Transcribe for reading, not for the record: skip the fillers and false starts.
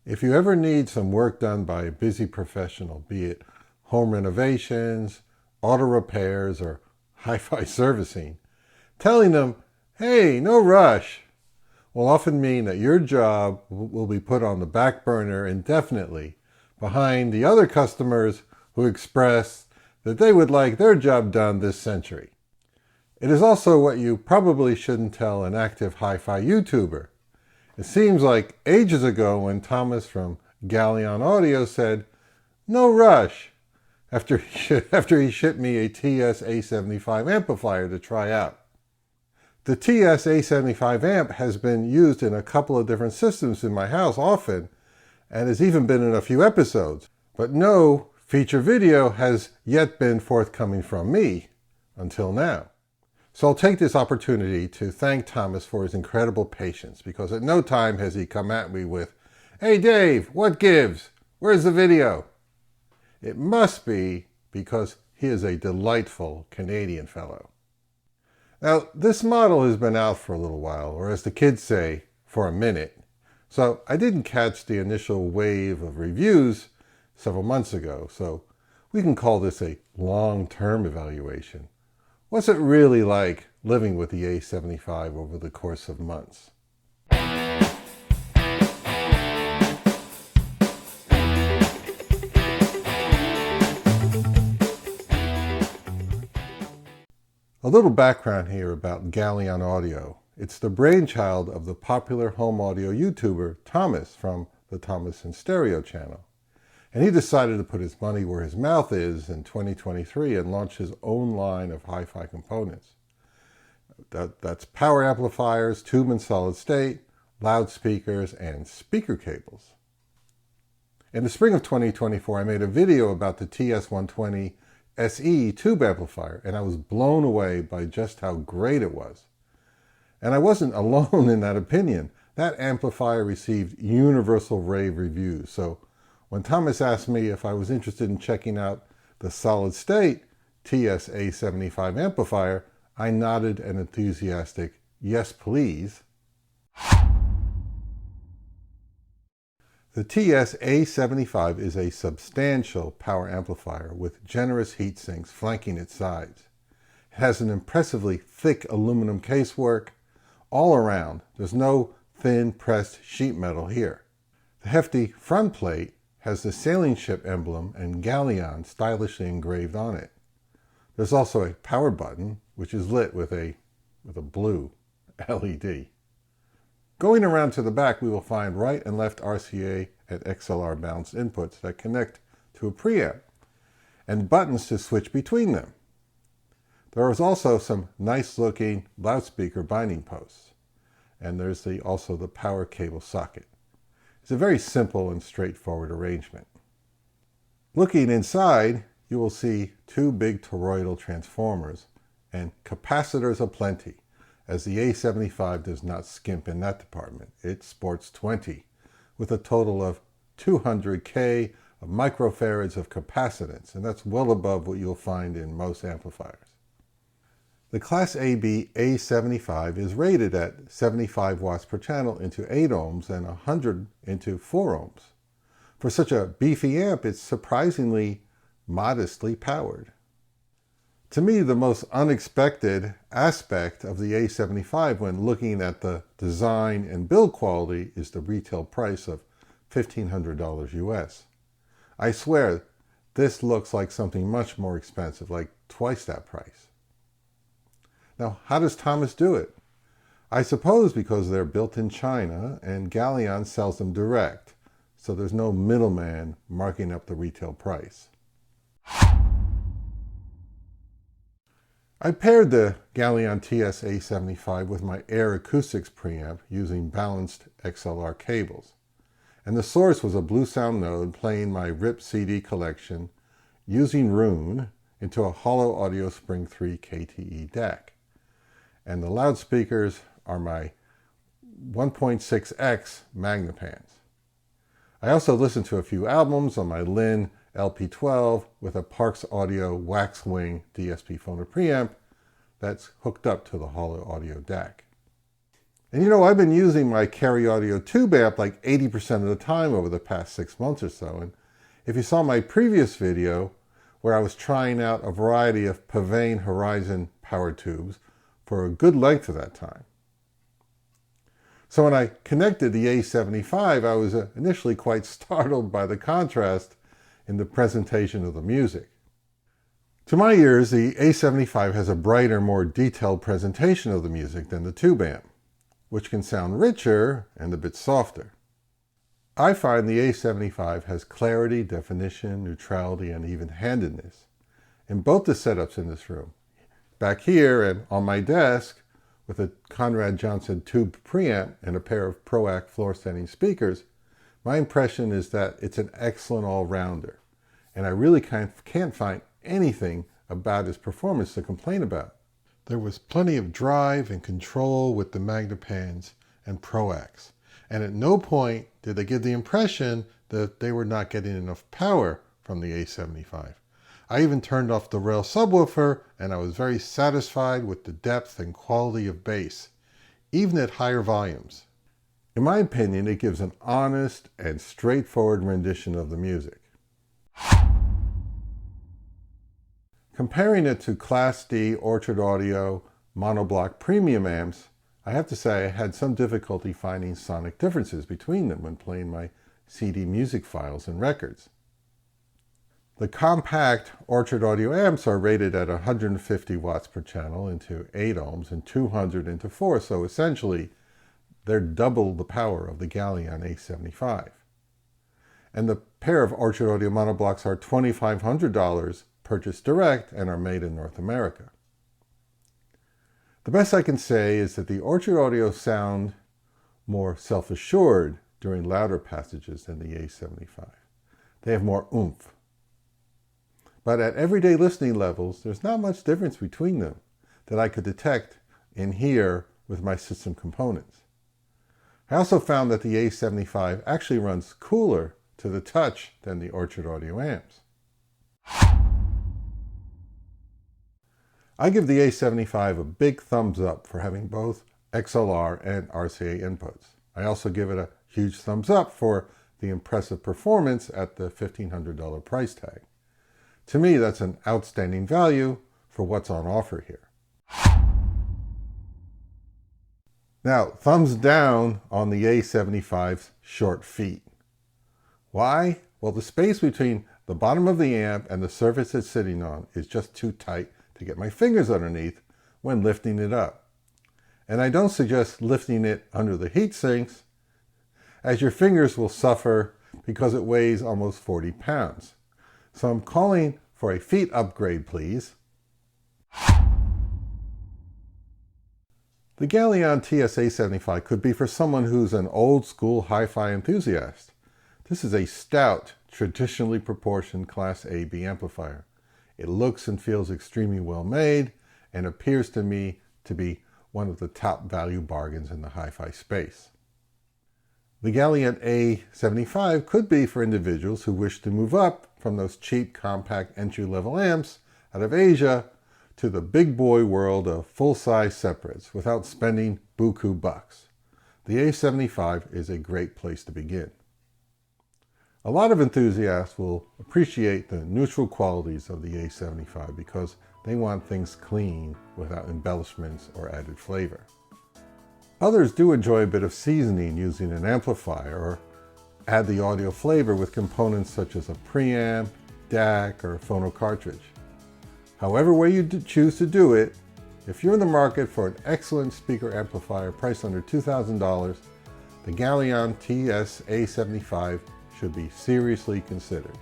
If you ever need some work done by a busy professional, be it home renovations, auto repairs, or hi-fi servicing, telling them, hey, no rush, will often mean that your job will be put on the back burner indefinitely behind the other customers who express that they would like their job done this century. It is also what you probably shouldn't tell an active hi-fi YouTuber. It seems like ages ago when Thomas from Galion Audio said, no rush, after he shipped me a TS A75 amplifier to try out. The TS A75 amp has been used in a couple of different systems in my house often, and has even been in a few episodes, but no feature video has yet been forthcoming from me until now. So I'll take this opportunity to thank Thomas for his incredible patience, because at no time has he come at me with, hey Dave, what gives? Where's the video? It must be because he is a delightful Canadian fellow. Now, this model has been out for a little while, or as the kids say, for a minute. So I didn't catch the initial wave of reviews several months ago, so we can call this a long-term evaluation. What's it really like living with the A75 over the course of months? A little background here about Galion Audio. It's the brainchild of the popular home audio YouTuber Thomas from the Thomas in Stereo channel. And he decided to put his money where his mouth is in 2023 and launch his own line of hi-fi components. That's power amplifiers, tube and solid state, loudspeakers, and speaker cables. In the spring of 2024, I made a video about the TS120 SE tube amplifier, and I was blown away by just how great it was. And I wasn't alone in that opinion. That amplifier received universal rave reviews, so when Thomas asked me if I was interested in checking out the solid-state TS A75 amplifier, I nodded an enthusiastic, yes please. The TS A75 is a substantial power amplifier with generous heat sinks flanking its sides. It has an impressively thick aluminum casework all around. There's no thin pressed sheet metal here. The hefty front plate has the sailing ship emblem and Galion stylishly engraved on it. There's also a power button, which is lit with a blue LED. Going around to the back, we will find right and left RCA and XLR balanced inputs that connect to a preamp, and buttons to switch between them. There is also some nice looking loudspeaker binding posts, and there's also the power cable socket. It's a very simple and straightforward arrangement. Looking inside, you will see two big toroidal transformers and capacitors aplenty, as the A75 does not skimp in that department. It sports 20, with a total of 200K of microfarads of capacitance, and that's well above what you'll find in most amplifiers. The Class AB A75 is rated at 75 watts per channel into 8 ohms and 100 into 4 ohms. For such a beefy amp, it's surprisingly modestly powered. To me, the most unexpected aspect of the A75 when looking at the design and build quality is the retail price of $1,500 US. I swear, this looks like something much more expensive, like twice that price. Now, how does Thomas do it? I suppose because they're built in China and Galion sells them direct, so there's no middleman marking up the retail price. I paired the Galion TS A75 with my Air Acoustics preamp using balanced XLR cables. And the source was a Blue Sound node playing my RIP CD collection using Rune into a Hollow Audio Spring 3 KTE DAC. And the loudspeakers are my 1.6X Magnapans. I also listened to a few albums on my Lin LP12 with a Parks Audio Waxwing DSP phono preamp that's hooked up to the Hollow Audio DAC. And you know, I've been using my Carry Audio tube amp like 80% of the time over the past 6 months or so. And if you saw my previous video where I was trying out a variety of Pavane Horizon power tubes for a good length of that time. So when I connected the A75, I was initially quite startled by the contrast in the presentation of the music. To my ears, the A75 has a brighter, more detailed presentation of the music than the tube amp, which can sound richer and a bit softer. I find the A75 has clarity, definition, neutrality, and even-handedness in both the setups in this room. Back here and on my desk, with a Conrad Johnson tube preamp and a pair of ProAct floor-standing speakers, my impression is that it's an excellent all-rounder, and I really can't find anything about its performance to complain about. There was plenty of drive and control with the Magnepans and ProActs, and at no point did they give the impression that they were not getting enough power from the A75. I even turned off the rail subwoofer, and I was very satisfied with the depth and quality of bass, even at higher volumes. In my opinion, it gives an honest and straightforward rendition of the music. Comparing it to Class D Orchard Audio monoblock premium amps, I have to say I had some difficulty finding sonic differences between them when playing my CD music files and records. The compact Orchard Audio amps are rated at 150 watts per channel into 8 ohms and 200 into 4, so essentially they're double the power of the Galion A75. And the pair of Orchard Audio monoblocks are $2,500 purchased direct and are made in North America. The best I can say is that the Orchard Audio sound more self-assured during louder passages than the A75. They have more oomph. But at everyday listening levels, there's not much difference between them that I could detect in here with my system components. I also found that the A75 actually runs cooler to the touch than the Orchard Audio amps. I give the A75 a big thumbs up for having both XLR and RCA inputs. I also give it a huge thumbs up for the impressive performance at the $1,500 price tag. To me, that's an outstanding value for what's on offer here. Now, thumbs down on the A75's short feet. Why? Well, the space between the bottom of the amp and the surface it's sitting on is just too tight to get my fingers underneath when lifting it up. And I don't suggest lifting it under the heat sinks, as your fingers will suffer because it weighs almost 40 pounds. So I'm calling for a feet upgrade, please. The Galion TS-A75 could be for someone who's an old school hi-fi enthusiast. This is a stout, traditionally proportioned Class AB amplifier. It looks and feels extremely well made and appears to me to be one of the top value bargains in the hi-fi space. The Galion A75 could be for individuals who wish to move up from those cheap, compact, entry-level amps out of Asia to the big boy world of full-size separates without spending buku bucks. The A75 is a great place to begin. A lot of enthusiasts will appreciate the neutral qualities of the A75 because they want things clean without embellishments or added flavor. Others do enjoy a bit of seasoning using an amplifier or add the audio flavor with components such as a preamp, DAC, or phono cartridge. However way you choose to do it, if you're in the market for an excellent speaker amplifier priced under $2,000, the Galion TS-A75 should be seriously considered.